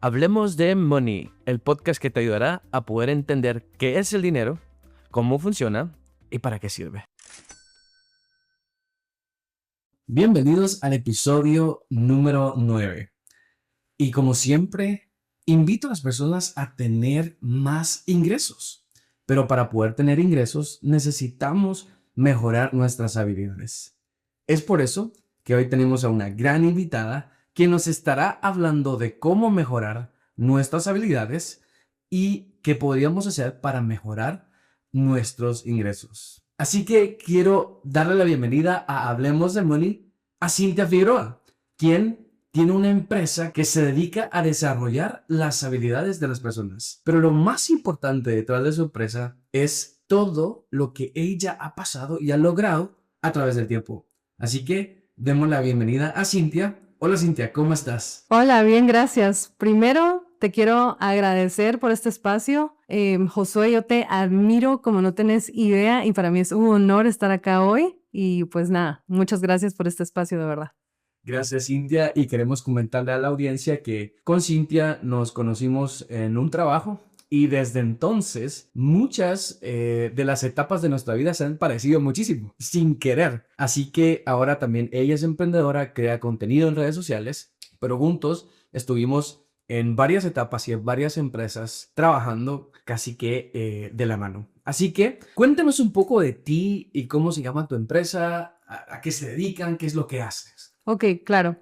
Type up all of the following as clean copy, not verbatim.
Hablemos de Money, el podcast que te ayudará a poder entender qué es el dinero, cómo funciona y para qué sirve. Bienvenidos al episodio número 9. Y como siempre, invito a las personas a tener más ingresos. Pero para poder tener ingresos necesitamos mejorar nuestras habilidades. Es por eso que hoy tenemos a una gran invitada que nos estará hablando de cómo mejorar nuestras habilidades y qué podríamos hacer para mejorar nuestros ingresos. Así que quiero darle la bienvenida a Hablemos de Money a Cintia Figueroa, quien tiene una empresa que se dedica a desarrollar las habilidades de las personas. Pero lo más importante detrás de su empresa es todo lo que ella ha pasado y ha logrado a través del tiempo. Así que demos la bienvenida a Cintia. Hola Cintia, ¿cómo estás? Hola, bien, gracias. Primero, te quiero agradecer por este espacio. Josué, yo te admiro como no tenés idea y para mí es un honor estar acá hoy. Y pues nada, muchas gracias por este espacio, de verdad. Gracias Cintia, y queremos comentarle a la audiencia que con Cintia nos conocimos en un trabajo y desde entonces muchas de las etapas de nuestra vida se han parecido muchísimo, sin querer. Así que ahora también ella es emprendedora, crea contenido en redes sociales, pero juntos estuvimos en varias etapas y en varias empresas trabajando casi que de la mano. Así que cuéntanos un poco de ti y cómo se llama tu empresa, a qué se dedican, qué es lo que haces. Ok, claro.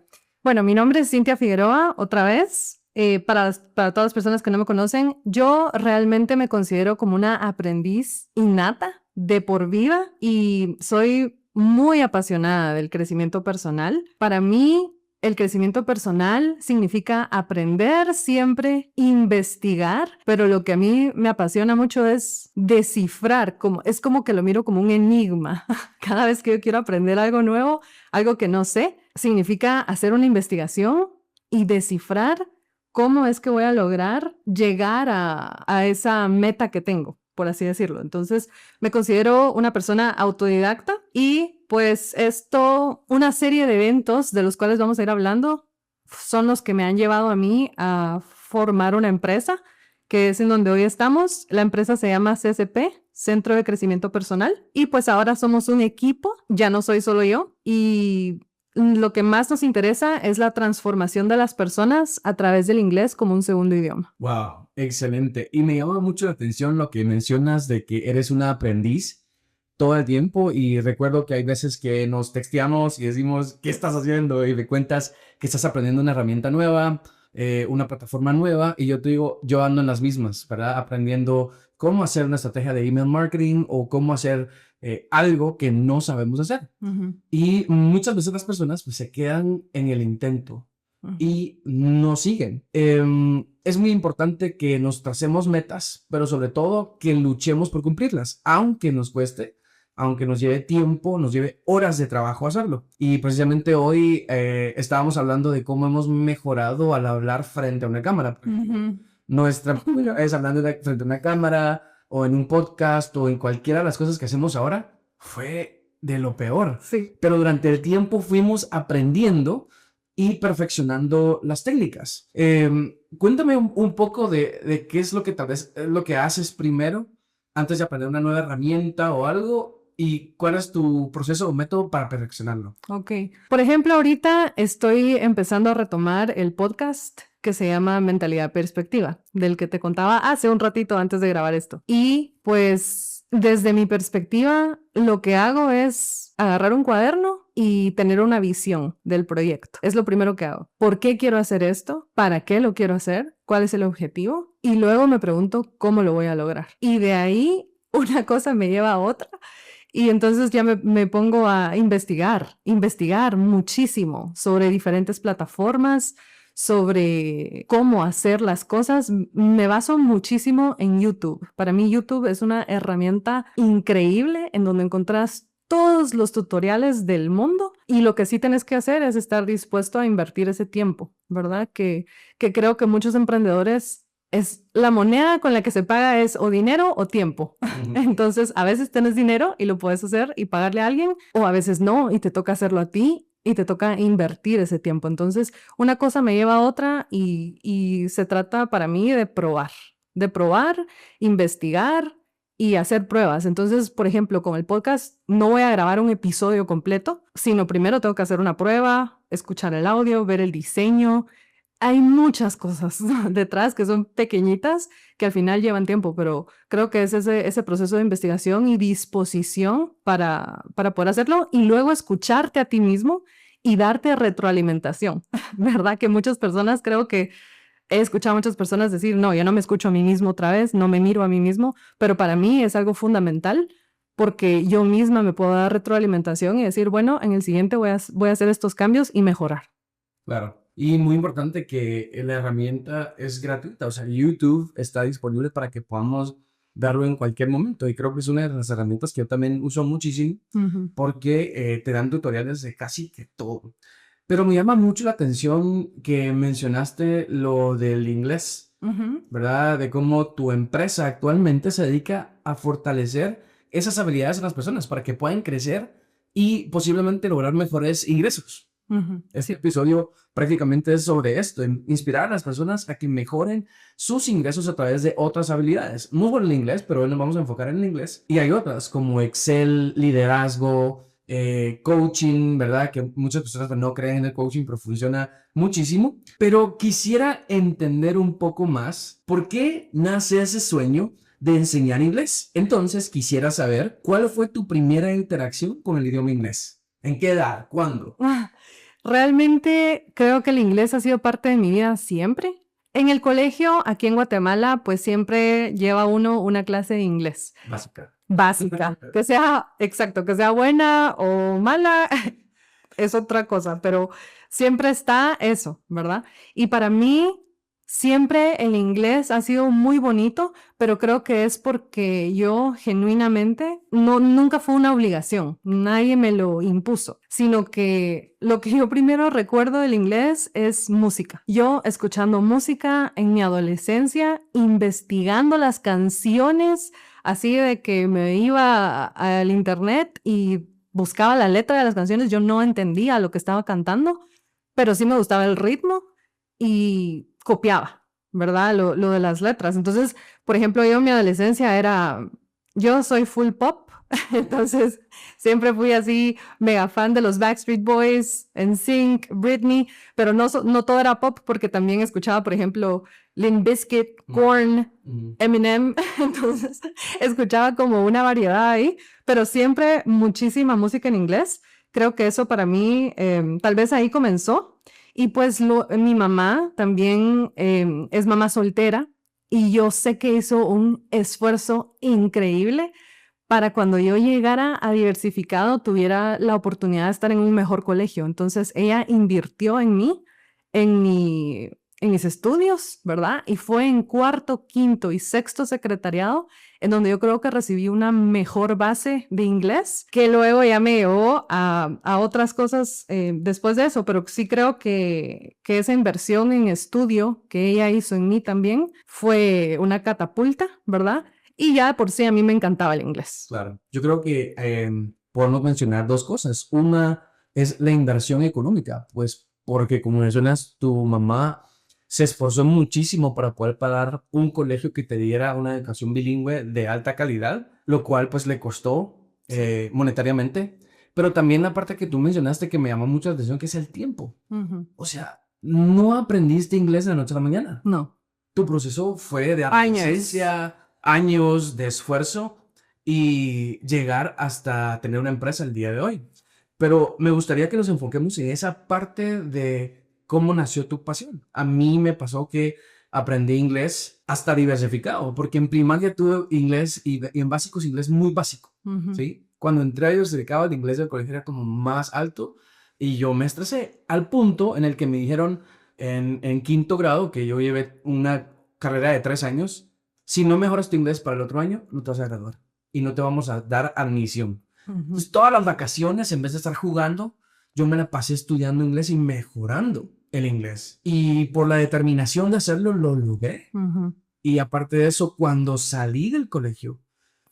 Bueno, mi nombre es Cintia Figueroa, otra vez. Para todas las personas que no me conocen, yo realmente me considero como una aprendiz innata de por vida y soy muy apasionada del crecimiento personal. Para mí, el crecimiento personal significa aprender siempre, investigar, pero lo que a mí me apasiona mucho es descifrar, es como que lo miro como un enigma. Cada vez que yo quiero aprender algo nuevo, algo que no sé, significa hacer una investigación y descifrar cómo es que voy a lograr llegar a esa meta que tengo, por así decirlo. Entonces, me considero una persona autodidacta y pues una serie de eventos de los cuales vamos a ir hablando son los que me han llevado a mí a formar una empresa, que es en donde hoy estamos. La empresa se llama CCP, Centro de Crecimiento Personal, y pues ahora somos un equipo, ya no soy solo yo, y lo que más nos interesa es la transformación de las personas a través del inglés como un segundo idioma. Wow, excelente. Y me llama mucho la atención lo que mencionas de que eres una aprendiz todo el tiempo, y recuerdo que hay veces que nos texteamos y decimos, ¿qué estás haciendo? Y me cuentas que estás aprendiendo una herramienta nueva, una plataforma nueva, y yo te digo, yo ando en las mismas, ¿verdad? Aprendiendo cómo hacer una estrategia de email marketing o cómo hacer algo que no sabemos hacer. Uh-huh. Y muchas veces las personas pues, se quedan en el intento y no siguen. Es muy importante que nos tracemos metas, pero sobre todo que luchemos por cumplirlas, aunque nos cueste, aunque nos lleve tiempo, nos lleve horas de trabajo hacerlo. Y precisamente hoy estábamos hablando de cómo hemos mejorado al hablar frente a una cámara. Uh-huh. Nuestra es hablando frente a una cámara o en un podcast o en cualquiera de las cosas que hacemos ahora, fue de lo peor. Sí. Pero durante el tiempo fuimos aprendiendo y perfeccionando las técnicas. Cuéntame un poco de qué es lo que tal vez lo que haces primero antes de aprender una nueva herramienta o algo, y cuál es tu proceso o método para perfeccionarlo. Ok. Por ejemplo, ahorita estoy empezando a retomar el podcast que se llama Mentalidad Perspectiva, del que te contaba hace un ratito antes de grabar esto. Y pues desde mi perspectiva, lo que hago es agarrar un cuaderno y tener una visión del proyecto. Es lo primero que hago. ¿Por qué quiero hacer esto? ¿Para qué lo quiero hacer? ¿Cuál es el objetivo? Y luego me pregunto cómo lo voy a lograr. Y de ahí una cosa me lleva a otra. Y entonces ya me pongo a investigar muchísimo sobre diferentes plataformas, sobre cómo hacer las cosas. Me baso muchísimo en YouTube. Para mí YouTube es una herramienta increíble en donde encontrás todos los tutoriales del mundo, y lo que sí tienes que hacer es estar dispuesto a invertir ese tiempo, ¿verdad? Que creo que muchos emprendedores es la moneda con la que se paga es o dinero o tiempo. Uh-huh. Entonces, a veces tienes dinero y lo puedes hacer y pagarle a alguien, o a veces no y te toca hacerlo a ti. y te toca invertir ese tiempo. Entonces, una cosa me lleva a otra y se trata para mí de probar, investigar y hacer pruebas. Entonces, por ejemplo, con el podcast no voy a grabar un episodio completo, sino primero tengo que hacer una prueba, escuchar el audio, ver el diseño. Hay muchas cosas detrás que son pequeñitas que al final llevan tiempo, pero creo que es ese proceso de investigación y disposición para poder hacerlo y luego escucharte a ti mismo y darte retroalimentación, ¿verdad? Que muchas personas, creo que he escuchado a muchas personas decir, no, yo no me escucho a mí mismo otra vez, no me miro a mí mismo, pero para mí es algo fundamental porque yo misma me puedo dar retroalimentación y decir, bueno, en el siguiente voy a hacer estos cambios y mejorar. Claro. Y muy importante que la herramienta es gratuita, o sea, YouTube está disponible para que podamos verlo en cualquier momento. Y creo que es una de las herramientas que yo también uso muchísimo porque te dan tutoriales de casi que todo. Pero me llama mucho la atención que mencionaste lo del inglés, ¿verdad? De cómo tu empresa actualmente se dedica a fortalecer esas habilidades en las personas para que puedan crecer y posiblemente lograr mejores ingresos. Este episodio prácticamente es sobre esto, inspirar a las personas a que mejoren sus ingresos a través de otras habilidades. Muy bueno el inglés, pero hoy nos vamos a enfocar en el inglés. Y hay otras como Excel, liderazgo, coaching, ¿verdad? Que muchas personas no creen en el coaching, pero funciona muchísimo. Pero quisiera entender un poco más por qué nace ese sueño de enseñar inglés. Entonces quisiera saber cuál fue tu primera interacción con el idioma inglés. ¿En qué edad? ¿Cuándo? Realmente creo que el inglés ha sido parte de mi vida siempre. En el colegio, aquí en Guatemala, pues siempre lleva uno una clase de inglés. Básica. Que sea, exacto, que sea buena o mala, es otra cosa, pero siempre está eso, ¿verdad? Y para mí, siempre el inglés ha sido muy bonito, pero creo que es porque yo genuinamente, nunca fue una obligación, nadie me lo impuso, sino que lo que yo primero recuerdo del inglés es música. Yo escuchando música en mi adolescencia, investigando las canciones, así de que me iba al internet y buscaba la letra de las canciones, yo no entendía lo que estaba cantando, pero sí me gustaba el ritmo y copiaba, ¿verdad? Lo de las letras. Entonces, por ejemplo, yo en mi adolescencia yo soy full pop, entonces siempre fui así mega fan de los Backstreet Boys, NSYNC, Britney, pero no todo era pop porque también escuchaba, por ejemplo, Limp Bizkit, Korn, Eminem, entonces escuchaba como una variedad ahí, pero siempre muchísima música en inglés. Creo que eso para mí, tal vez ahí comenzó. Y pues mi mamá también es mamá soltera y yo sé que hizo un esfuerzo increíble para cuando yo llegara a diversificado tuviera la oportunidad de estar en un mejor colegio. Entonces ella invirtió en mí, en mis estudios, ¿verdad? Y fue en cuarto, quinto y sexto secretariado en donde yo creo que recibí una mejor base de inglés, que luego ya me llevó a otras cosas después de eso, pero sí creo que esa inversión en estudio que ella hizo en mí también fue una catapulta, ¿verdad? Y ya de por sí a mí me encantaba el inglés. Claro, yo creo que podemos mencionar dos cosas. Una es la inversión económica, pues porque como mencionas, tu mamá se esforzó muchísimo para poder pagar un colegio que te diera una educación bilingüe de alta calidad, lo cual pues le costó monetariamente, pero también la parte que tú mencionaste que me llamó mucho la atención, que es el tiempo. O sea, no aprendiste inglés de la noche a la mañana. No. Tu proceso fue de adolescencia, años de esfuerzo y llegar hasta tener una empresa el día de hoy. Pero me gustaría que nos enfoquemos en esa parte de cómo nació tu pasión. A mí me pasó que aprendí inglés hasta diversificado, porque en primaria tuve inglés y en básicos inglés muy básico, ¿sí? Cuando entré a diversificado, el inglés del colegio era como más alto y yo me estresé al punto en el que me dijeron en quinto grado, que yo llevé una carrera de 3 años, si no mejoras tu inglés para el otro año, no te vas a graduar y no te vamos a dar admisión. Entonces, todas las vacaciones, en vez de estar jugando, yo me la pasé estudiando inglés y mejorando el inglés. Y por la determinación de hacerlo, lo logré. Y aparte de eso, cuando salí del colegio,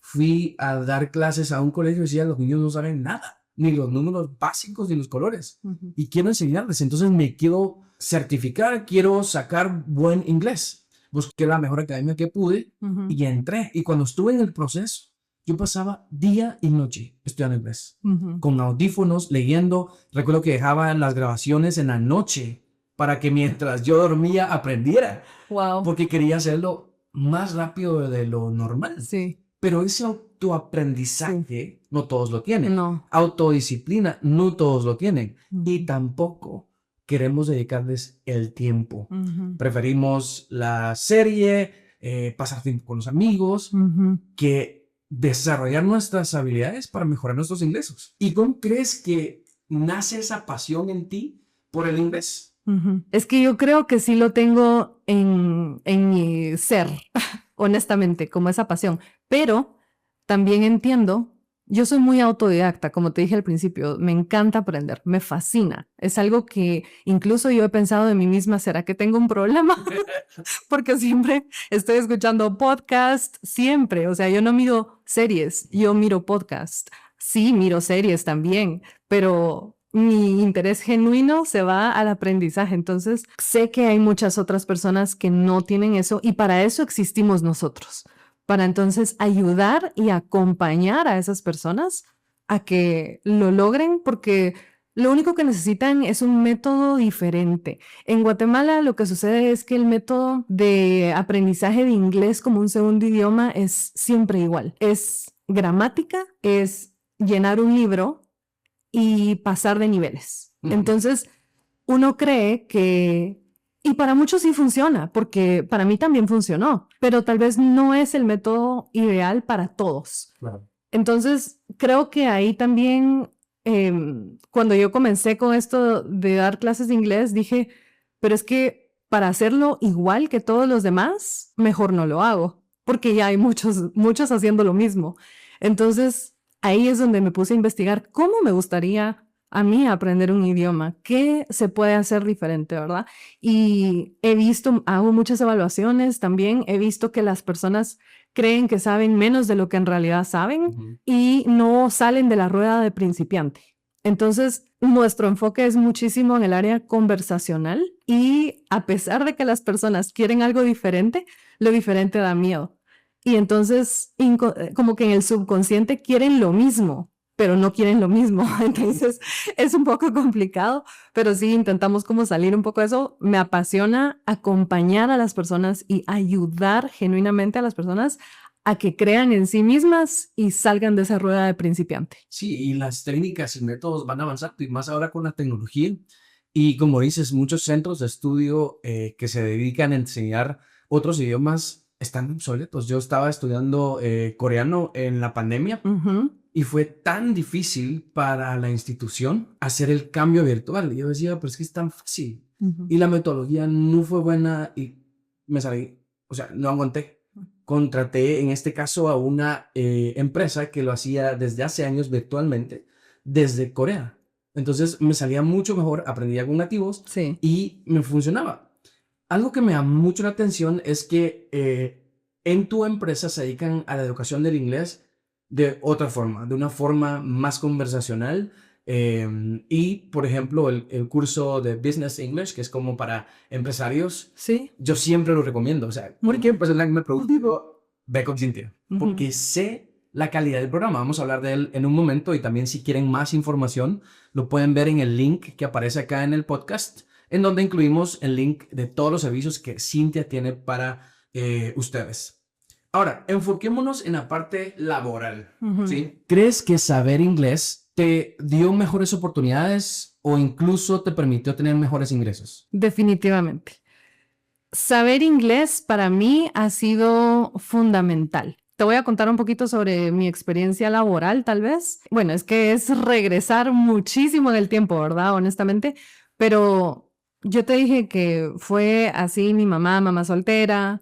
fui a dar clases a un colegio y decía, los niños no saben nada. ni los números básicos, ni los colores. Ujú. Y quiero enseñarles. Entonces me quiero certificar, quiero sacar buen inglés. Busqué la mejor academia que pude Ujú. y entré. Y cuando estuve en el proceso, yo pasaba día y noche estudiando inglés, Ujú. con audífonos, leyendo. Recuerdo que dejaba las grabaciones en la noche para que mientras yo dormía aprendiera, Wow. porque quería hacerlo más rápido de lo normal. Sí. Pero ese autoaprendizaje no todos lo tienen. No. Autodisciplina no todos lo tienen. Y Ujú. tampoco queremos dedicarles el tiempo. Ujú. Preferimos la serie, pasar tiempo con los amigos, Ujú. que desarrollar nuestras habilidades para mejorar nuestros ingresos. ¿Y cómo crees que nace esa pasión en ti por el inglés? Ujú. Es que yo creo que sí lo tengo en mi ser, honestamente, como esa pasión. Pero también entiendo, yo soy muy autodidacta, como te dije al principio, me encanta aprender, me fascina. Es algo que incluso yo he pensado de mí misma, ¿será que tengo un problema? Porque siempre estoy escuchando podcast, siempre. O sea, yo no miro series, yo miro podcast. Sí, miro series también, pero mi interés genuino se va al aprendizaje. Entonces, sé que hay muchas otras personas que no tienen eso y para eso existimos nosotros, para entonces ayudar y acompañar a esas personas a que lo logren, porque lo único que necesitan es un método diferente. En Guatemala lo que sucede es que el método de aprendizaje de inglés como un segundo idioma es siempre igual. Es gramática, es llenar un libro y pasar de niveles. Entonces, uno cree que, y para muchos sí funciona, porque para mí también funcionó, pero tal vez no es el método ideal para todos. Claro. Entonces, creo que ahí también, cuando yo comencé con esto de dar clases de inglés, dije, pero es que para hacerlo igual que todos los demás, mejor no lo hago, porque ya hay muchos haciendo lo mismo. Entonces, ahí es donde me puse a investigar cómo me gustaría a mí aprender un idioma, qué se puede hacer diferente, ¿verdad? Y he visto, hago muchas evaluaciones también, he visto que las personas creen que saben menos de lo que en realidad saben y no salen de la rueda de principiante. Entonces, nuestro enfoque es muchísimo en el área conversacional y a pesar de que las personas quieren algo diferente, lo diferente da miedo. Y entonces, como que en el subconsciente quieren lo mismo, pero no quieren lo mismo. Entonces, es un poco complicado, pero sí intentamos como salir un poco de eso. Me apasiona acompañar a las personas y ayudar genuinamente a las personas a que crean en sí mismas y salgan de esa rueda de principiante. Sí, y las técnicas y métodos van avanzando y más ahora con la tecnología. Y como dices, muchos centros de estudio que se dedican a enseñar otros idiomas están obsoletos. Yo estaba estudiando coreano en la pandemia Ujú. y fue tan difícil para la institución hacer el cambio virtual. Y yo decía, pero es que es tan fácil. Ujú. Y la metodología no fue buena y me salí, o sea, no aguanté. Contraté en este caso a una empresa que lo hacía desde hace años virtualmente desde Corea. Entonces me salía mucho mejor, aprendía con nativos Sí. y me funcionaba. Algo que me llama mucho la atención es que en tu empresa se dedican a la educación del inglés de otra forma, de una forma más conversacional. Y, por ejemplo, el curso de Business English, que es como para empresarios, Sí. yo siempre lo recomiendo. O sea, cualquier persona que me pregunte, digo, ve con Cintia, porque sé la calidad del programa. Vamos a hablar de él en un momento y también si quieren más información, lo pueden ver en el link que aparece acá en el podcast, en donde incluimos el link de todos los servicios que Cintia tiene para ustedes. Ahora, enfoquémonos en la parte laboral, ¿sí? ¿Crees que saber inglés te dio mejores oportunidades o incluso te permitió tener mejores ingresos? Definitivamente. Saber inglés para mí ha sido fundamental. Te voy a contar un poquito sobre mi experiencia laboral, tal vez. Bueno, es que es regresar muchísimo en el tiempo, ¿verdad? Honestamente, pero yo te dije que fue así mi mamá soltera,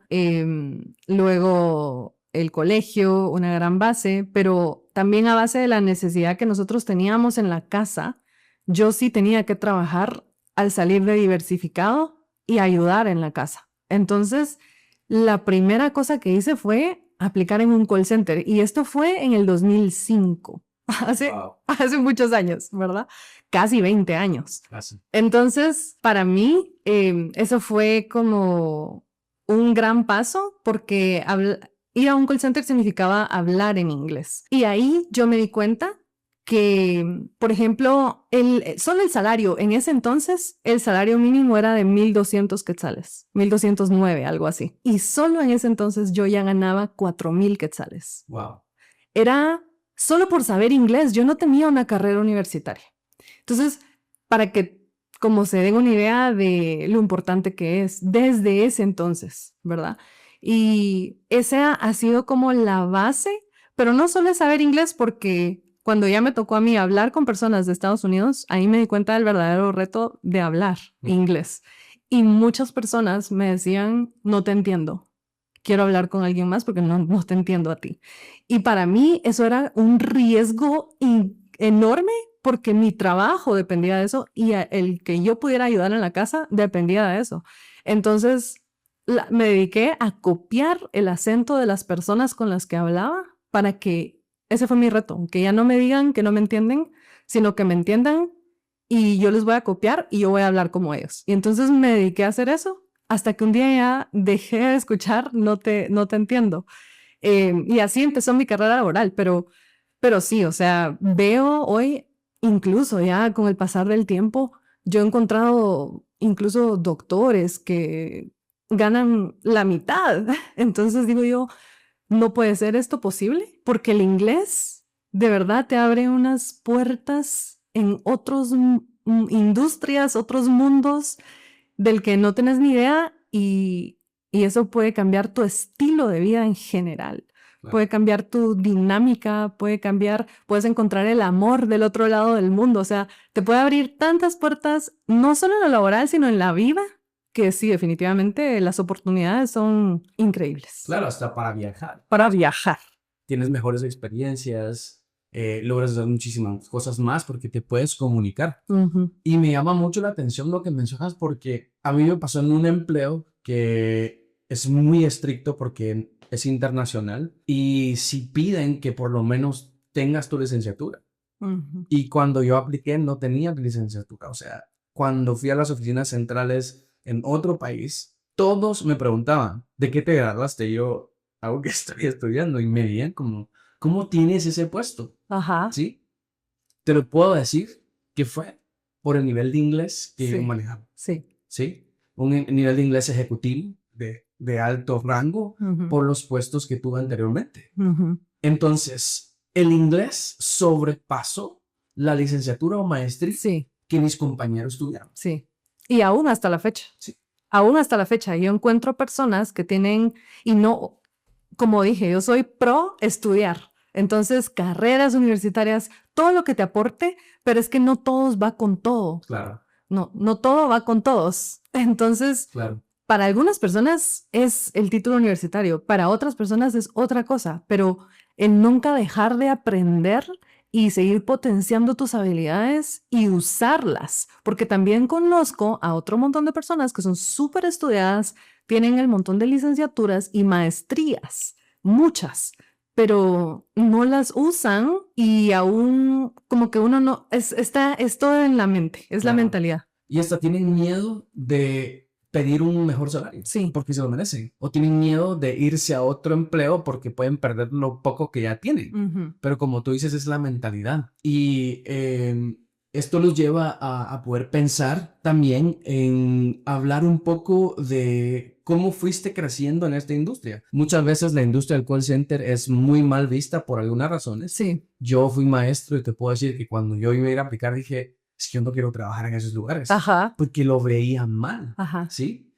luego el colegio, una gran base, pero también a base de la necesidad que nosotros teníamos en la casa, yo sí tenía que trabajar al salir de diversificado y ayudar en la casa. Entonces, la primera cosa que hice fue aplicar en un call center y esto fue en el 2005. hace, Wow. hace muchos años, ¿verdad? Casi 20 años. Casi. Entonces, para mí, eso fue como un gran paso porque ir a un call center significaba hablar en inglés. Y ahí yo me di cuenta que, por ejemplo, solo el salario, en ese entonces, el salario mínimo era de 1,200 quetzales, 1,209, algo así. Y solo en ese entonces yo ya ganaba 4,000 quetzales. Wow. Era solo por saber inglés, yo no tenía una carrera universitaria. Entonces, para que como se den una idea de lo importante que es desde ese entonces, ¿verdad? Y esa ha sido como la base, pero no solo es saber inglés, porque cuando ya me tocó a mí hablar con personas de Estados Unidos, ahí me di cuenta del verdadero reto de hablar inglés. Y muchas personas me decían, no te entiendo, quiero hablar con alguien más porque no te entiendo a ti. Y para mí eso era un riesgo enorme porque mi trabajo dependía de eso y el que yo pudiera ayudar en la casa dependía de eso. Entonces me dediqué a copiar el acento de las personas con las que hablaba para que ese fue mi reto, que ya no me digan que no me entienden, sino que me entiendan y yo les voy a copiar y yo voy a hablar como ellos. Y entonces me dediqué a hacer eso hasta que un día ya dejé de escuchar no te entiendo. Y así empezó mi carrera laboral, pero sí, o sea, veo hoy, incluso ya con el pasar del tiempo, yo he encontrado incluso doctores que ganan la mitad. Entonces digo yo, no puede ser esto posible, porque el inglés de verdad te abre unas puertas en otros industrias, otros mundos del que no tenés ni idea y eso puede cambiar tu estilo de vida en general. Claro. Puede cambiar tu dinámica, puedes encontrar el amor del otro lado del mundo. O sea, te puede abrir tantas puertas, no solo en lo laboral, sino en la vida, que sí, definitivamente las oportunidades son increíbles. Claro, hasta para viajar. Para viajar. Tienes mejores experiencias, logras hacer muchísimas cosas más porque te puedes comunicar. Ujú. Y me llama mucho la atención lo que mencionas porque a mí me pasó en un empleo que es muy estricto porque es internacional y si piden que por lo menos tengas tu licenciatura. Ujú. Y cuando yo apliqué no tenía licenciatura. O sea, cuando fui a las oficinas centrales en otro país, todos me preguntaban, ¿de qué te graduaste? Y yo, algo que estoy estudiando. Y me veían como, ¿cómo tienes ese puesto? Ajá. ¿Sí? Te lo puedo decir que fue por el nivel de inglés que yo Sí. manejaba. Sí. ¿Sí? Un nivel de inglés ejecutivo de alto rango Ujú. por los puestos que tuve anteriormente. Ujú. Entonces, el inglés sobrepasó la licenciatura o maestría Sí. que mis compañeros tuvieron. Sí. Y aún hasta la fecha. Sí. Aún hasta la fecha. Yo encuentro personas que tienen, y no, como dije, yo soy pro estudiar. Entonces, carreras universitarias, todo lo que te aporte, pero es que no todos va con todo. Claro, No todo va con todos. Entonces, claro. para algunas personas es el título universitario, para otras personas es otra cosa, pero el nunca dejar de aprender y seguir potenciando tus habilidades y usarlas, porque también conozco a otro montón de personas que son súper estudiadas, tienen el montón de licenciaturas y maestrías, muchas, pero no las usan y aún como que uno no, es todo en la mente, es la Claro. mentalidad. Y hasta tienen miedo de pedir un mejor salario. Sí. Porque se lo merecen. O tienen miedo de irse a otro empleo porque pueden perder lo poco que ya tienen. Ujú. Pero como tú dices, es la mentalidad. Y esto los lleva a poder pensar también en hablar un poco de cómo fuiste creciendo en esta industria. Muchas veces la industria del call center es muy mal vista por algunas razones. Sí. Yo fui maestro y te puedo decir que cuando yo iba a ir a aplicar dije, es que yo no quiero trabajar en esos lugares. Ajá. Porque lo veía mal. Ajá. ¿Sí?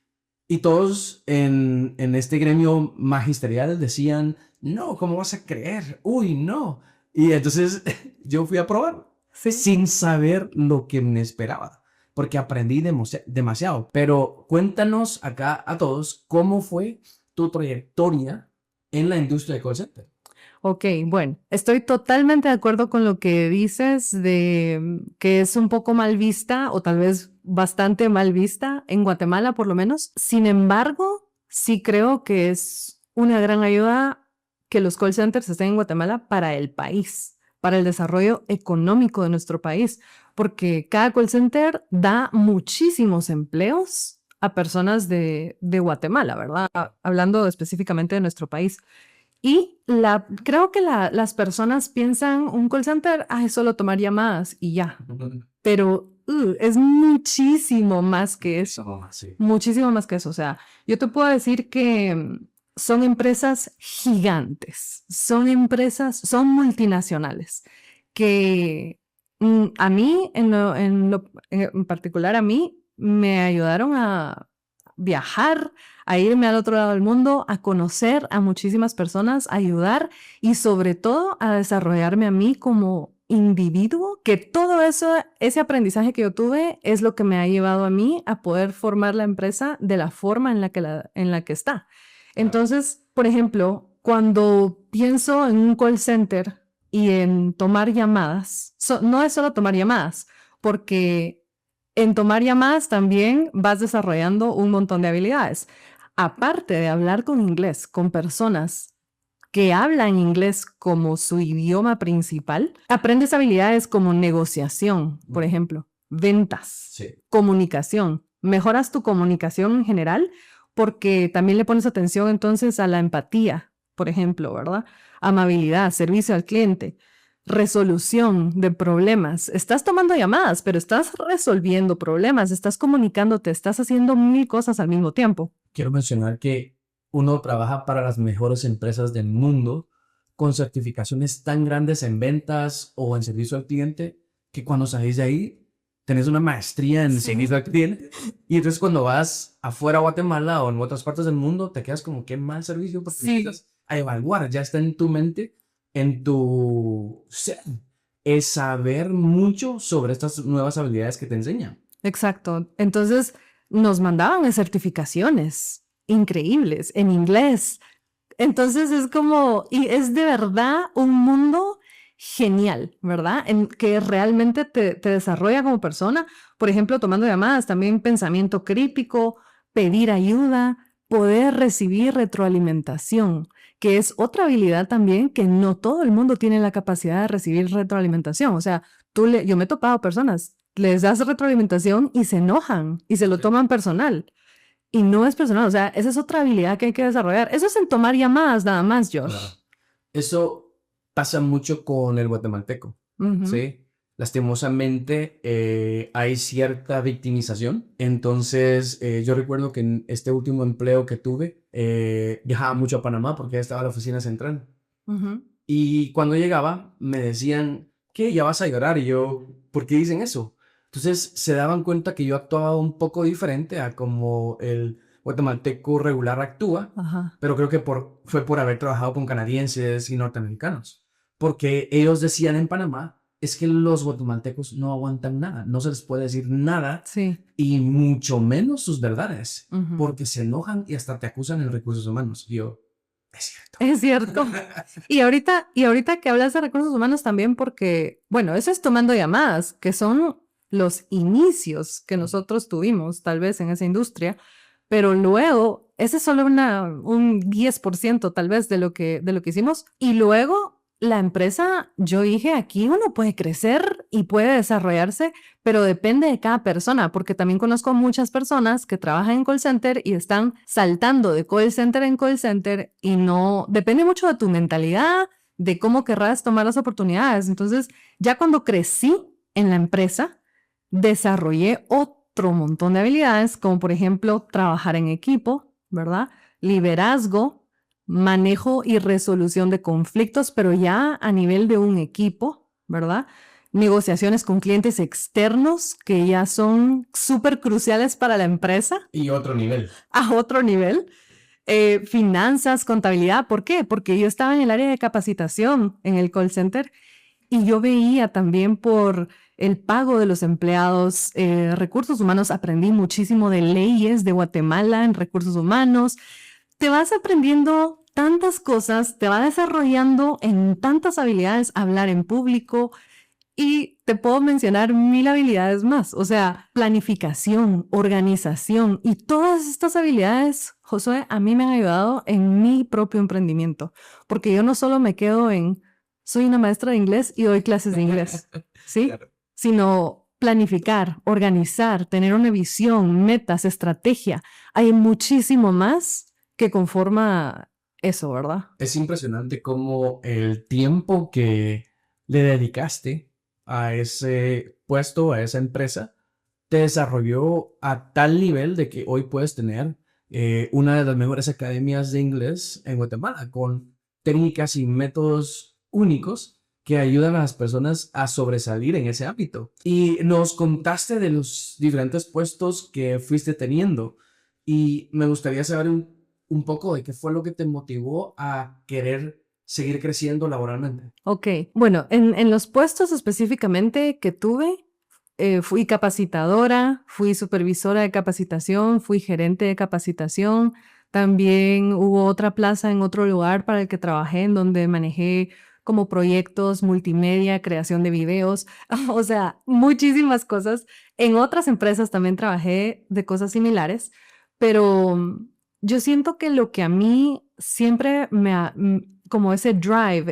Y todos en este gremio magisterial decían, no, ¿cómo vas a creer? Uy, no. Y entonces yo fui a probar Sí. sin saber lo que me esperaba, porque aprendí demasiado. Pero cuéntanos acá a todos cómo fue tu trayectoria en la industria de call center. Ok, bueno, estoy totalmente de acuerdo con lo que dices de que es un poco mal vista o tal vez bastante mal vista en Guatemala por lo menos. Sin embargo, sí creo que es una gran ayuda que los call centers estén en Guatemala para el país, para el desarrollo económico de nuestro país, porque cada call center da muchísimos empleos a personas de Guatemala, ¿verdad? Hablando específicamente de nuestro país. Y creo que las personas piensan un call center, es solo tomar llamadas y ya. Pero es muchísimo más que eso. Sí. Muchísimo más que eso. O sea, yo te puedo decir que son empresas gigantes, son multinacionales, que a mí, en particular a mí, me ayudaron a viajar, a irme al otro lado del mundo, a conocer a muchísimas personas, a ayudar y sobre todo a desarrollarme a mí como individuo, que todo eso, ese aprendizaje que yo tuve es lo que me ha llevado a mí a poder formar la empresa de la forma en la que está. Entonces, por ejemplo, cuando pienso en un call center y en tomar llamadas, no es solo tomar llamadas, porque en tomar llamadas también vas desarrollando un montón de habilidades. Aparte de hablar con inglés, con personas que hablan inglés como su idioma principal, aprendes habilidades como negociación, por ejemplo, ventas, comunicación. Mejoras tu comunicación en general porque también le pones atención entonces a la empatía, por ejemplo, ¿verdad? Amabilidad, servicio al cliente, resolución de problemas. Estás tomando llamadas, pero estás resolviendo problemas, estás comunicándote, estás haciendo 1000 cosas al mismo tiempo. Quiero mencionar que uno trabaja para las mejores empresas del mundo con certificaciones tan grandes en ventas o en servicio al cliente que cuando salís de ahí tenés una maestría en servicio al cliente y entonces cuando vas afuera a Guatemala o en otras partes del mundo te quedas como qué mal servicio porque necesitas a evaluar, ya está en tu mente, en tu ser, es saber mucho sobre estas nuevas habilidades que te enseñan. Exacto, entonces nos mandaban certificaciones increíbles en inglés. Entonces es como, y es de verdad un mundo genial, ¿verdad? En que realmente te desarrolla como persona. Por ejemplo, tomando llamadas, también pensamiento crítico, pedir ayuda, poder recibir retroalimentación, que es otra habilidad también que no todo el mundo tiene la capacidad de recibir retroalimentación. O sea, yo me he topado personas, les das retroalimentación y se enojan y se lo toman personal. Y no es personal, o sea, esa es otra habilidad que hay que desarrollar. Eso es en tomar llamadas nada más, Josh. Claro. Eso pasa mucho con el guatemalteco, ¿sí? Lastimosamente hay cierta victimización. Entonces, yo recuerdo que en este último empleo que tuve, viajaba mucho a Panamá porque ya estaba la oficina central. Y cuando llegaba, me decían, ¿qué? ¿Ya vas a llorar? Y yo, ¿por qué dicen eso? Entonces se daban cuenta que yo actuaba un poco diferente a como el guatemalteco regular actúa, pero creo que fue por haber trabajado con canadienses y norteamericanos. Porque ellos decían en Panamá, es que los guatemaltecos no aguantan nada, no se les puede decir nada, y mucho menos sus verdades, porque se enojan y hasta te acusan en recursos humanos. Y yo, es cierto. Es cierto. Y ahorita que hablas de recursos humanos también porque, bueno, eso es tomando llamadas, que son los inicios que nosotros tuvimos tal vez en esa industria, pero luego, ese es solo un 10% tal vez de lo que hicimos. Y luego la empresa, yo dije, aquí uno puede crecer y puede desarrollarse, pero depende de cada persona, porque también conozco muchas personas que trabajan en call center y están saltando de call center en call center y no, depende mucho de tu mentalidad, de cómo querrás tomar las oportunidades. Entonces, ya cuando crecí en la empresa, desarrollé otro montón de habilidades, como por ejemplo, trabajar en equipo, ¿verdad? Liderazgo, manejo y resolución de conflictos, pero ya a nivel de un equipo, ¿verdad? Negociaciones con clientes externos que ya son súper cruciales para la empresa. Y otro nivel. A otro nivel. Finanzas, contabilidad. ¿Por qué? Porque yo estaba en el área de capacitación en el call center y yo veía también por el pago de los empleados, recursos humanos, aprendí muchísimo de leyes de Guatemala en recursos humanos. Te vas aprendiendo tantas cosas, te va desarrollando en tantas habilidades, hablar en público y te puedo mencionar 1000 habilidades más, o sea, planificación, organización y todas estas habilidades, Josué, a mí me han ayudado en mi propio emprendimiento, porque yo no solo me quedo en soy una maestra de inglés y doy clases de inglés, ¿sí? Claro. Sino planificar, organizar, tener una visión, metas, estrategia. Hay muchísimo más que conforma eso, ¿verdad? Es impresionante cómo el tiempo que le dedicaste a ese puesto, a esa empresa, te desarrolló a tal nivel de que hoy puedes tener una de las mejores academias de inglés en Guatemala, con técnicas y métodos únicos que ayudan a las personas a sobresalir en ese ámbito. Y nos contaste de los diferentes puestos que fuiste teniendo y me gustaría saber un poco de qué fue lo que te motivó a querer seguir creciendo laboralmente. Ok, bueno, en los puestos específicamente que tuve, fui capacitadora, fui supervisora de capacitación, fui gerente de capacitación. También hubo otra plaza en otro lugar para el que trabajé, en donde manejé como proyectos multimedia, creación de videos, o sea, muchísimas cosas. En otras empresas también trabajé de cosas similares, pero yo siento que lo que a mí siempre como ese drive,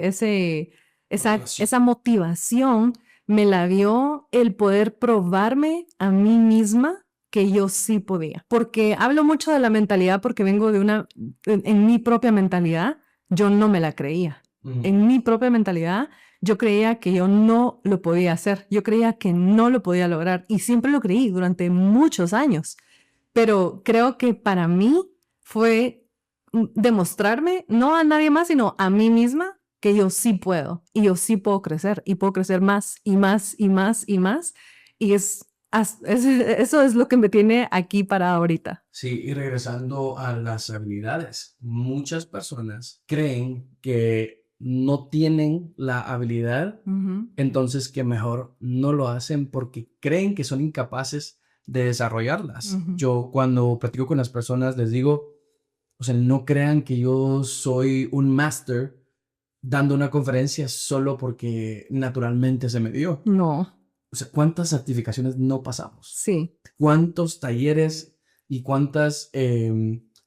Motivación. esa motivación, me la dio el poder probarme a mí misma que yo sí podía. Porque hablo mucho de la mentalidad porque vengo de en mi propia mentalidad, yo no me la creía. Ujú. En mi propia mentalidad, yo creía que yo no lo podía hacer. Yo creía que no lo podía lograr y siempre lo creí durante muchos años. Pero creo que para mí fue demostrarme, no a nadie más, sino a mí misma, que yo sí puedo y yo sí puedo crecer y puedo crecer más y más y más y más. Y eso es lo que me tiene aquí para ahorita. Sí, y regresando a las habilidades, muchas personas creen que no tienen la habilidad, Ujú, entonces que mejor no lo hacen porque creen que son incapaces de desarrollarlas. ujú. Yo cuando platico con las personas les digo, o sea, no crean que yo soy un máster dando una conferencia solo porque naturalmente se me dio. No, O sea, ¿cuántas certificaciones no pasamos? sí. ¿Cuántos talleres y cuántas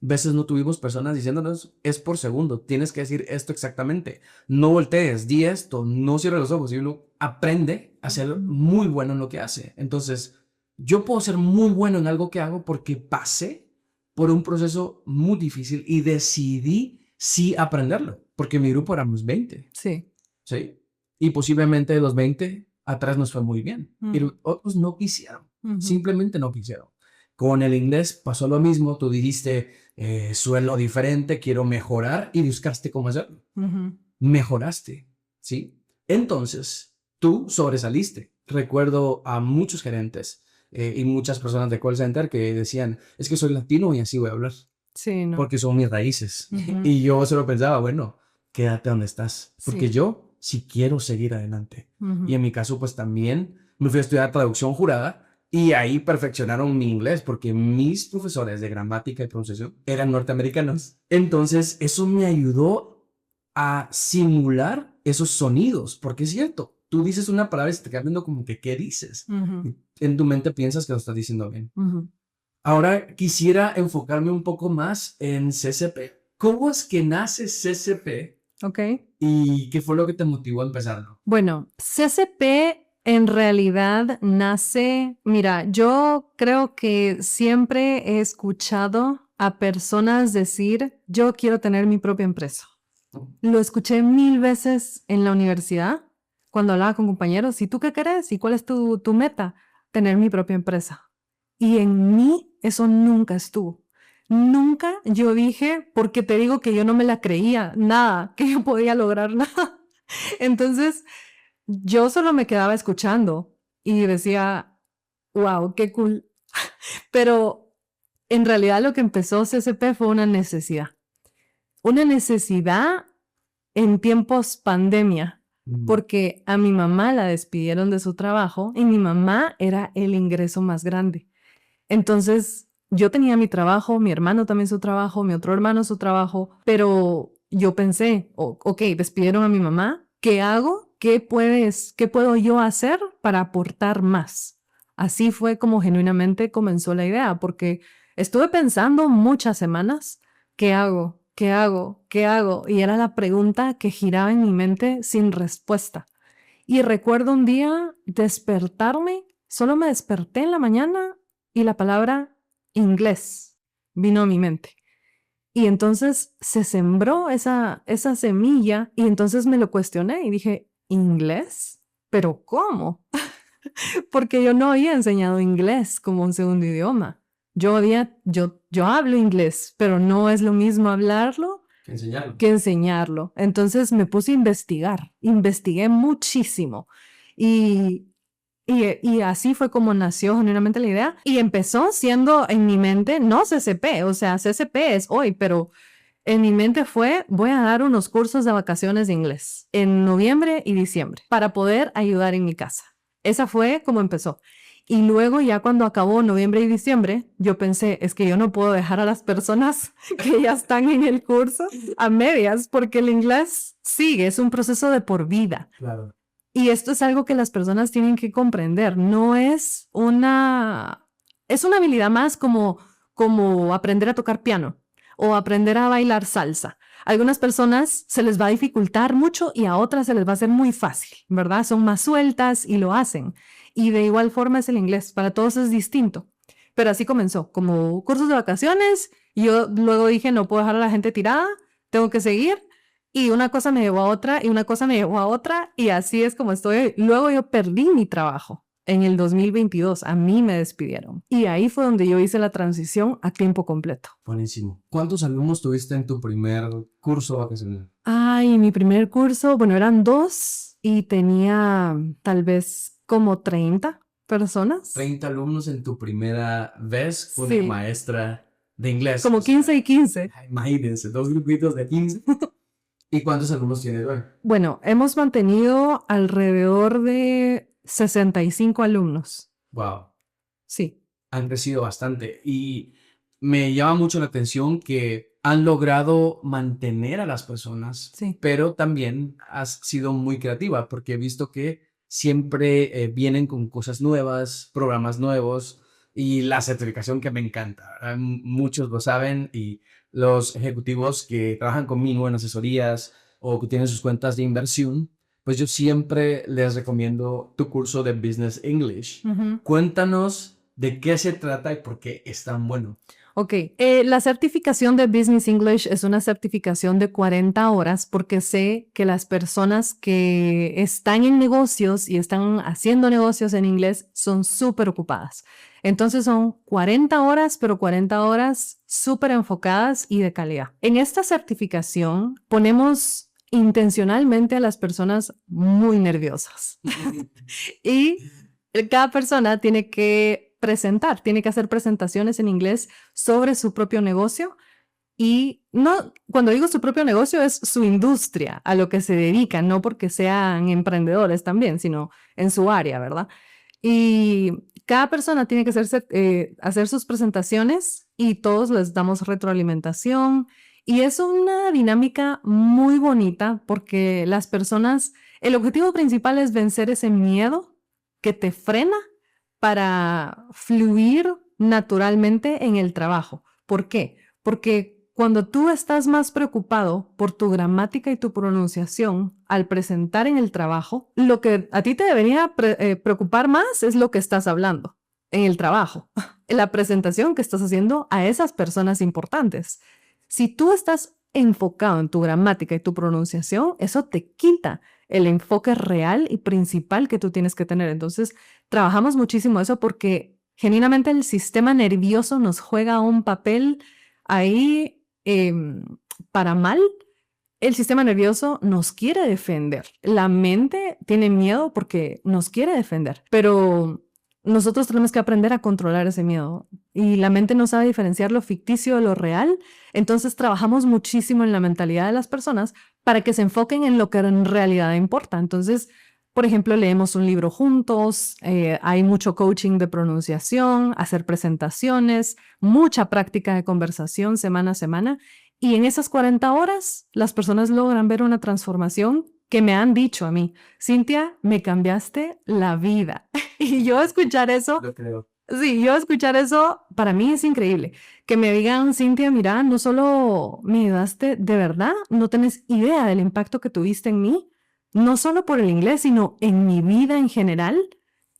veces no tuvimos personas diciéndonos, es por segundo, tienes que decir esto exactamente, no voltees, di esto, no cierres los ojos y uno aprende a ser muy bueno en lo que hace? Entonces, yo puedo ser muy bueno en algo que hago porque pasé por un proceso muy difícil y decidí sí aprenderlo, porque mi grupo éramos 20. Sí. ¿Sí? Y posiblemente de los 20, atrás nos fue muy bien. Y Ujú, otros no quisieron, ujú, simplemente no quisieron. Con el inglés pasó lo mismo, tú dijiste, suelo diferente, quiero mejorar y buscaste cómo hacerlo. ujú. Mejoraste, ¿sí? Entonces, tú sobresaliste. Recuerdo a muchos gerentes y muchas personas de call center que decían, es que soy latino y así voy a hablar Sí, no. porque son mis raíces. Ujú, Y yo solo pensaba, bueno, quédate donde estás, porque sí. yo sí quiero seguir adelante. Y Ujú, en mi caso, pues también me fui a estudiar traducción jurada y ahí perfeccionaron mi inglés porque mis profesores de gramática y pronunciación eran norteamericanos. Entonces, eso me ayudó a simular esos sonidos, porque es cierto, tú dices una palabra y se te queda viendo como que, ¿qué dices? ujú, En tu mente piensas que lo estás diciendo bien. ujú. Ahora quisiera enfocarme un poco más en CCP. ¿Cómo es que nace CCP Ok. y qué fue lo que te motivó a empezarlo? Bueno, CCP en realidad nace, mira, yo creo que siempre he escuchado a personas decir, yo quiero tener mi propia empresa. Lo escuché 1000 veces en la universidad cuando hablaba con compañeros, ¿y tú qué querés? ¿Y cuál es tu meta? Tener mi propia empresa. Y en mí eso nunca estuvo. Nunca yo dije, porque te digo que yo no me la creía, nada, que yo podía lograr nada. Entonces, yo solo me quedaba escuchando y decía, wow, qué cool. Pero en realidad lo que empezó CCP fue una necesidad. Una necesidad en tiempos pandemia, Mm. porque a mi mamá la despidieron de su trabajo y mi mamá era el ingreso más grande. Entonces, yo tenía mi trabajo, mi hermano también su trabajo, mi otro hermano su trabajo, pero yo pensé, ok, despidieron a mi mamá, ¿qué hago? ¿Qué puedo yo hacer para aportar más? Así fue como genuinamente comenzó la idea, porque estuve pensando muchas semanas, ¿qué hago? ¿Qué hago? ¿Qué hago? Y era la pregunta que giraba en mi mente sin respuesta. Y recuerdo un día despertarme, solo me desperté en la mañana y la palabra inglés vino a mi mente. Y entonces se sembró esa semilla y entonces me lo cuestioné y dije, ¿inglés? ¿Pero cómo? Porque yo no había enseñado inglés como un segundo idioma. Yo hablo inglés, pero no es lo mismo hablarlo que enseñarlo. Entonces me puse a investigar, investigué muchísimo y así fue como nació genuinamente la idea y empezó siendo en mi mente, no CCP, o sea, CCP es hoy, pero en mi mente fue, voy a dar unos cursos de vacaciones de inglés en noviembre y diciembre para poder ayudar en mi casa. Esa fue como empezó. Y luego ya cuando acabó noviembre y diciembre, yo pensé, es que yo no puedo dejar a las personas que ya están en el curso a medias, porque el inglés sigue, es un proceso de por vida. Claro. Y esto es algo que las personas tienen que comprender. No es es una habilidad más como aprender a tocar piano o aprender a bailar salsa. A algunas personas se les va a dificultar mucho y a otras se les va a hacer muy fácil, ¿verdad? Son más sueltas y lo hacen. Y de igual forma es el inglés. Para todos es distinto. Pero así comenzó, como cursos de vacaciones. Y yo luego dije, no puedo dejar a la gente tirada, tengo que seguir. Y una cosa me llevó a otra y una cosa me llevó a otra y así es como estoy. Luego yo perdí mi trabajo en el 2022. A mí me despidieron. Y ahí fue donde yo hice la transición a tiempo completo. Buenísimo. ¿Cuántos alumnos tuviste en tu primer curso vacacional? Ay, mi primer curso, bueno, eran 2 y tenía tal vez como 30 personas. 30 alumnos en tu primera vez con Sí. maestra de inglés. Como 15 y 15. Imagínense, 2 grupitos de 15. ¿Y cuántos alumnos tienes hoy? Bueno, hemos mantenido alrededor de 65 alumnos. Wow. Sí. Han crecido bastante y me llama mucho la atención que han logrado mantener a las personas, Sí. pero también has sido muy creativa porque he visto que siempre vienen con cosas nuevas, programas nuevos y la certificación que me encanta. Muchos lo saben y los ejecutivos que trabajan conmigo en asesorías o que tienen sus cuentas de inversión, pues yo siempre les recomiendo tu curso de Business English. Cuéntanos de qué se trata y por qué es tan bueno. Ok, la certificación de Business English es una certificación de 40 horas porque sé que las personas que están en negocios y están haciendo negocios en inglés son súper ocupadas. Entonces son 40 horas, pero 40 horas súper enfocadas y de calidad. En esta certificación ponemos intencionalmente a las personas muy nerviosas y cada persona tiene que tiene que hacer presentaciones en inglés sobre su propio negocio y no, cuando digo su propio negocio es su industria, a lo que se dedican, no porque sean emprendedores también, sino en su área, ¿verdad? Y cada persona tiene que hacer sus presentaciones y todos les damos retroalimentación y es una dinámica muy bonita porque las personas, el objetivo principal es vencer ese miedo que te frena para fluir naturalmente en el trabajo. ¿Por qué? Porque cuando tú estás más preocupado por tu gramática y tu pronunciación al presentar en el trabajo, lo que a ti te debería preocupar más es lo que estás hablando en el trabajo, en la presentación que estás haciendo a esas personas importantes. Si tú estás enfocado en tu gramática y tu pronunciación, eso te quita el enfoque real y principal que tú tienes que tener. Entonces, trabajamos muchísimo eso porque genuinamente el sistema nervioso nos juega un papel ahí para mal. El sistema nervioso nos quiere defender. La mente tiene miedo porque nos quiere defender, pero nosotros tenemos que aprender a controlar ese miedo y la mente no sabe diferenciar lo ficticio de lo real. Entonces trabajamos muchísimo en la mentalidad de las personas para que se enfoquen en lo que en realidad importa. Entonces, por ejemplo, leemos un libro juntos, hay mucho coaching de pronunciación, hacer presentaciones, mucha práctica de conversación semana a semana. Y en esas 40 horas, las personas logran ver una transformación que me han dicho a mí, Cintia, me cambiaste la vida. Y yo escuchar eso, Lo creo. Sí, yo escuchar eso para mí es increíble. Que me digan, Cintia, mira, no solo me ayudaste de verdad, no tenés idea del impacto que tuviste en mí, no solo por el inglés, sino en mi vida en general.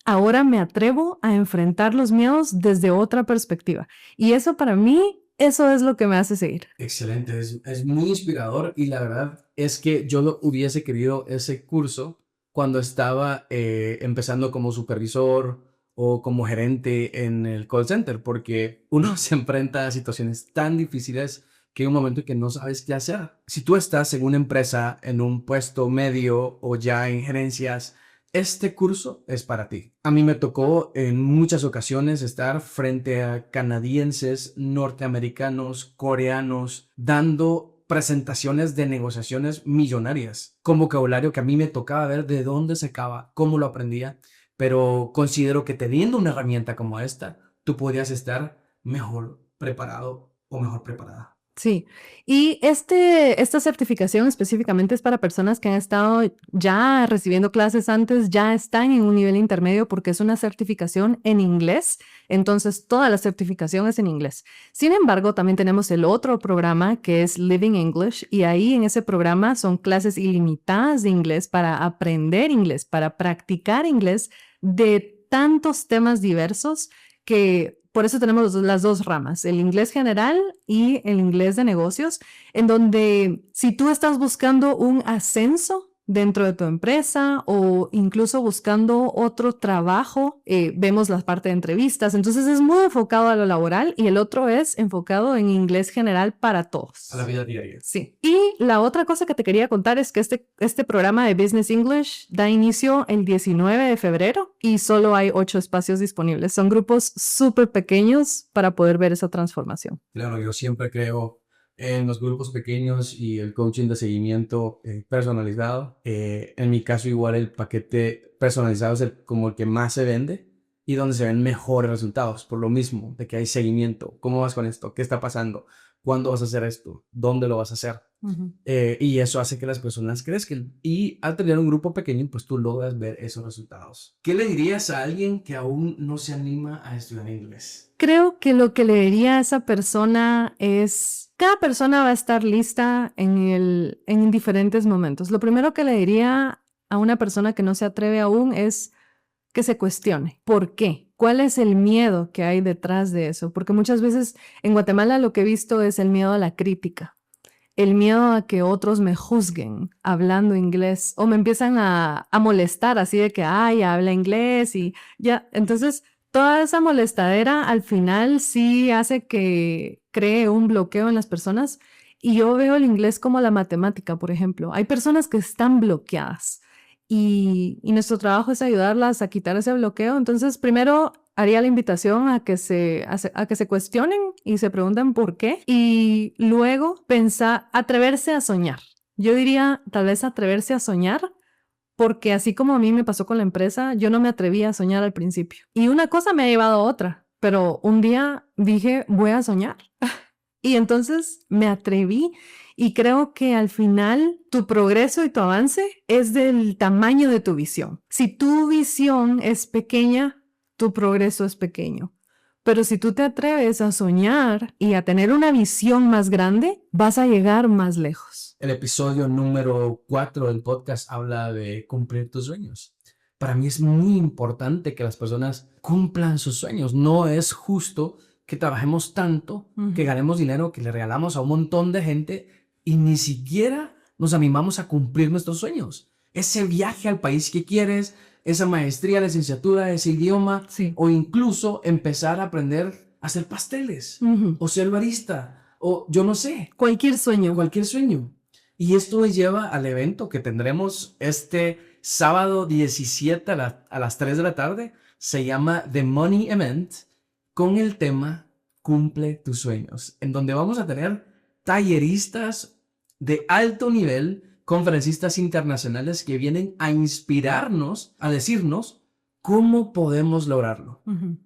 Ahora me atrevo a enfrentar los miedos desde otra perspectiva. Y eso para mí, eso es lo que me hace seguir. Excelente, es muy inspirador y la verdad es que yo lo hubiese querido ese curso cuando estaba empezando como supervisor o como gerente en el call center, porque uno se enfrenta a situaciones tan difíciles que hay un momento en que no sabes qué hacer. Si tú estás en una empresa, en un puesto medio o ya en gerencias, este curso es para ti. A mí me tocó en muchas ocasiones estar frente a canadienses, norteamericanos, coreanos, dando presentaciones de negociaciones millonarias, con vocabulario que a mí me tocaba ver de dónde sacaba, cómo lo aprendía, pero considero que teniendo una herramienta como esta, tú podrías estar mejor preparado o mejor preparada. Sí, y esta certificación específicamente es para personas que han estado ya recibiendo clases antes, ya están en un nivel intermedio porque es una certificación en inglés, entonces toda la certificación es en inglés. Sin embargo, también tenemos el otro programa que es Living English y ahí en ese programa son clases ilimitadas de inglés para aprender inglés, para practicar inglés de tantos temas diversos que por eso tenemos las dos ramas, el inglés general y el inglés de negocios, en donde si tú estás buscando un ascenso dentro de tu empresa o incluso buscando otro trabajo, vemos la parte de entrevistas, entonces es muy enfocado a lo laboral y el otro es enfocado en inglés general para todos. A la vida diaria. Sí. Y la otra cosa que te quería contar es que este programa de Business English da inicio el 19 de febrero y solo hay 8 espacios disponibles. Son grupos súper pequeños para poder ver esa transformación. Claro, yo siempre creo en los grupos pequeños y el coaching de seguimiento personalizado. En mi caso, igual el paquete personalizado es como el que más se vende y donde se ven mejores resultados. Por lo mismo, de que hay seguimiento. ¿Cómo vas con esto? ¿Qué está pasando? ¿Cuándo vas a hacer esto? ¿Dónde lo vas a hacer? Y eso hace que las personas crezcan. Y al tener un grupo pequeño, pues tú logras ver esos resultados. ¿Qué le dirías a alguien que aún no se anima a estudiar inglés? Creo que lo que le diría a esa persona es, cada persona va a estar lista en diferentes momentos. Lo primero que le diría a una persona que no se atreve aún es que se cuestione. ¿Por qué? ¿Cuál es el miedo que hay detrás de eso? Porque muchas veces en Guatemala lo que he visto es el miedo a la crítica, el miedo a que otros me juzguen hablando inglés o me empiezan a molestar así de que, ay, habla inglés y ya. Entonces, toda esa molestadera al final sí hace que cree un bloqueo en las personas y yo veo el inglés como la matemática, por ejemplo. Hay personas que están bloqueadas y nuestro trabajo es ayudarlas a quitar ese bloqueo. Entonces, primero haría la invitación a que se cuestionen y se pregunten por qué y luego atreverse a soñar. Yo diría tal vez atreverse a soñar porque así como a mí me pasó con la empresa, yo no me atrevía a soñar al principio. Y una cosa me ha llevado a otra, pero un día dije, voy a soñar. Y entonces me atreví y creo que al final tu progreso y tu avance es del tamaño de tu visión. Si tu visión es pequeña, tu progreso es pequeño. Pero si tú te atreves a soñar y a tener una visión más grande, vas a llegar más lejos. El episodio número 4 del podcast habla de cumplir tus sueños. Para mí es muy importante que las personas cumplan sus sueños. No es justo que trabajemos tanto, que ganemos dinero, que le regalamos a un montón de gente y ni siquiera nos animamos a cumplir nuestros sueños. Ese viaje al país que quieres, esa maestría, licenciatura, ese idioma, sí, o incluso empezar a aprender a hacer pasteles, o ser barista, o yo no sé. Cualquier sueño. Cualquier sueño. Y esto nos lleva al evento que tendremos este sábado 17 a las 3 de la tarde. Se llama The Money Event con el tema Cumple tus sueños, en donde vamos a tener talleristas de alto nivel, conferencistas internacionales que vienen a inspirarnos, a decirnos cómo podemos lograrlo.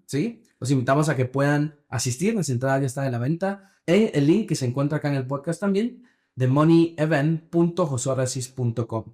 ¿Sí? Los invitamos a que puedan asistir. Las entradas ya están en la venta. El link que se encuentra acá en el podcast también, themoneyevent.josuarasis.com.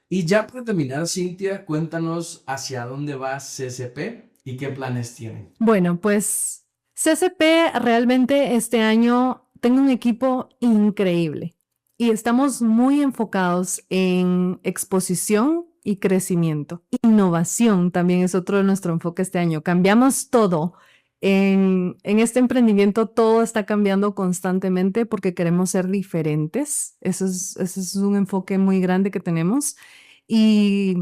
Y ya para terminar, Cintia, cuéntanos hacia dónde va CCP ¿Y qué planes tienen? Bueno, pues CCP realmente este año tengo un equipo increíble y estamos muy enfocados en exposición y crecimiento. Innovación también es otro de nuestro enfoque este año. Cambiamos todo. En este emprendimiento todo está cambiando constantemente porque queremos ser diferentes. Ese es un enfoque muy grande que tenemos y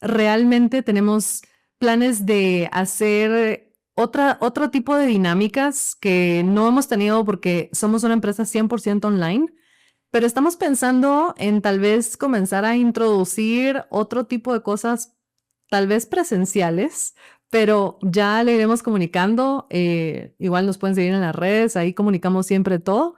realmente tenemos planes de hacer otro tipo de dinámicas que no hemos tenido porque somos una empresa 100% online, pero estamos pensando en tal vez comenzar a introducir otro tipo de cosas, tal vez presenciales, pero ya le iremos comunicando. Igual nos pueden seguir en las redes, ahí comunicamos siempre todo.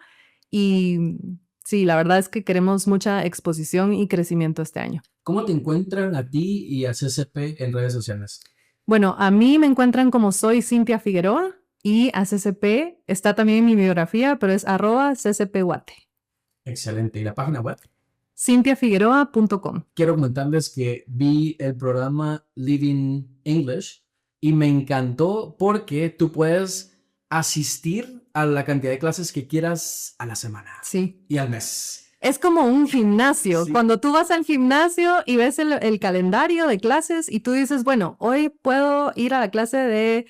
Y sí, la verdad es que queremos mucha exposición y crecimiento este año. ¿Cómo te encuentran a ti y a CCP en redes sociales? Bueno, a mí me encuentran como soy Cintia Figueroa y a CCP está también en mi biografía, pero es @ccpguate. Excelente. ¿Y la página web? CintiaFigueroa.com. Quiero comentarles que vi el programa Living English y me encantó porque tú puedes asistir a la cantidad de clases que quieras a la semana Sí. y al mes. Es como un gimnasio. Sí. Cuando tú vas al gimnasio y ves el calendario de clases y tú dices, bueno, hoy puedo ir a la clase de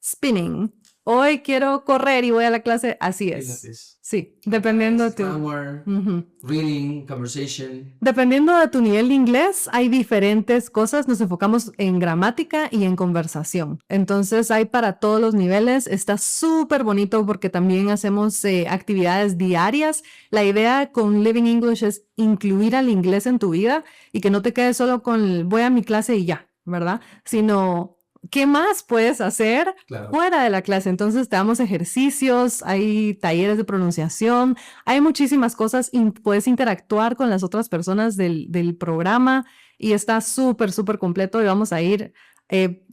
spinning. Hoy quiero correr y voy a la clase. Así es. Pilates. Sí, dependiendo de tu... Grammar, Ujú. reading, conversation. Dependiendo de tu nivel de inglés, hay diferentes cosas. Nos enfocamos en gramática y en conversación. Entonces hay para todos los niveles. Está súper bonito porque también hacemos actividades diarias. La idea con Living English es incluir al inglés en tu vida y que no te quedes solo con voy a mi clase y ya, ¿verdad? Sino ¿qué más puedes hacer Claro. fuera de la clase? Entonces te damos ejercicios, hay talleres de pronunciación, hay muchísimas cosas y puedes interactuar con las otras personas del programa y está súper, súper completo y vamos a ir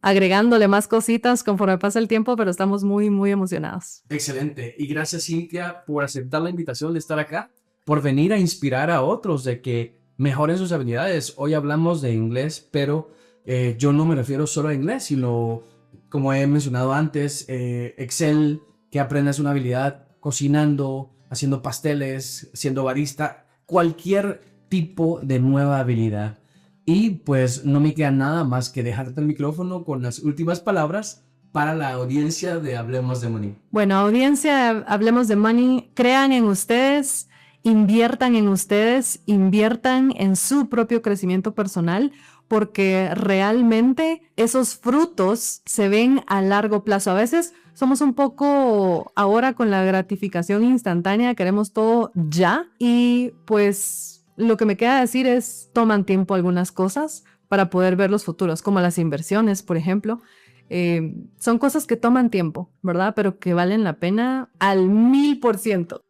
agregándole más cositas conforme pasa el tiempo, pero estamos muy, muy emocionados. Excelente. Y gracias, Cintia, por aceptar la invitación de estar acá, por venir a inspirar a otros de que mejoren sus habilidades. Hoy hablamos de inglés, pero yo no me refiero solo a inglés, sino, como he mencionado antes, Excel, que aprendas una habilidad cocinando, haciendo pasteles, siendo barista, cualquier tipo de nueva habilidad. Y pues no me queda nada más que dejarte el micrófono con las últimas palabras para la audiencia de Hablemos de Money. Bueno, audiencia, Hablemos de Money, crean en ustedes, inviertan en su propio crecimiento personal, porque realmente esos frutos se ven a largo plazo. A veces somos un poco ahora con la gratificación instantánea, queremos todo ya y pues lo que me queda decir es toman tiempo algunas cosas para poder ver los futuros, como las inversiones, por ejemplo. Son cosas que toman tiempo, ¿verdad? Pero que valen la pena al 1000%.